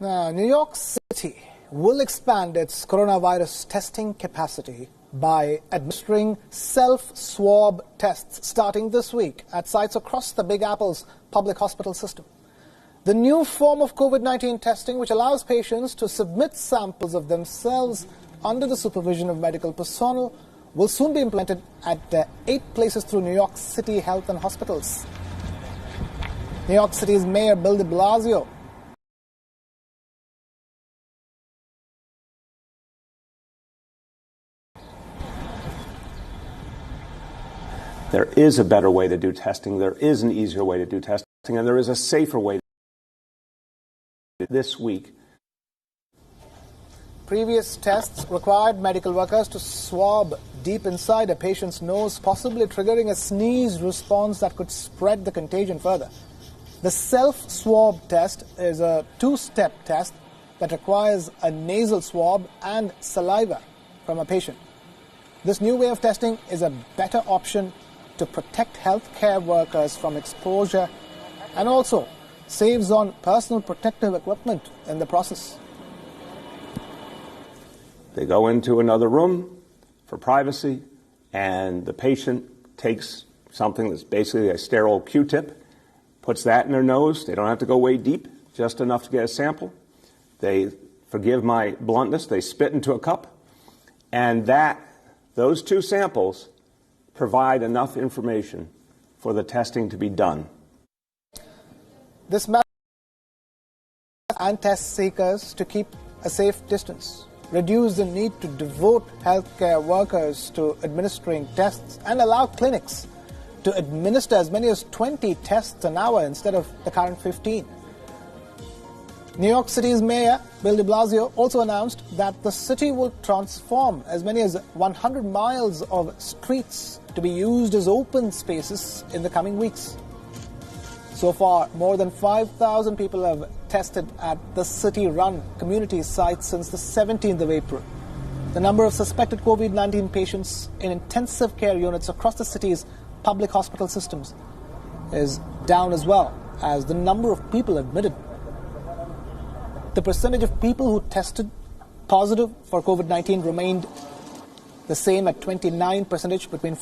Now, New York City will expand its coronavirus testing capacity by administering self-swab tests starting this week at sites across the Big Apple's public hospital system. The new form of COVID-19 testing, which allows patients to submit samples of themselves under the supervision of medical personnel, will soon be implemented at 8 places through New York City health and hospitals. New York City's Mayor Bill de Blasio There is a better way to do testing, there is an easier way to do testing, and there is a safer way this week. Previous tests required medical workers to swab deep inside a patient's nose, possibly triggering a sneeze response that could spread the contagion further. The self-swab test is a 2-step test that requires a nasal swab and saliva from a patient. This new way of testing is a better option to protect healthcare workers from exposure and also saves on personal protective equipment in the process. They go into another room for privacy, and the patient takes something that's basically a sterile Q-tip, puts that in their nose. They don't have to go way deep, just enough to get a sample. They, forgive my bluntness, they spit into a cup, and those 2 samples provide enough information for the testing to be done. This matters and test seekers to keep a safe distance, reduce the need to devote healthcare workers to administering tests, and allow clinics to administer as many as 20 tests an hour instead of the current 15. New York City's Mayor Bill de Blasio also announced that the city will transform as many as 100 miles of streets to be used as open spaces in the coming weeks. So far, more than 5,000 people have tested at the city-run community site since the 17th of April. The number of suspected COVID-19 patients in intensive care units across the city's public hospital systems is down as well as the number of people admitted. The percentage of people who tested positive for COVID-19 remained the same at 29% between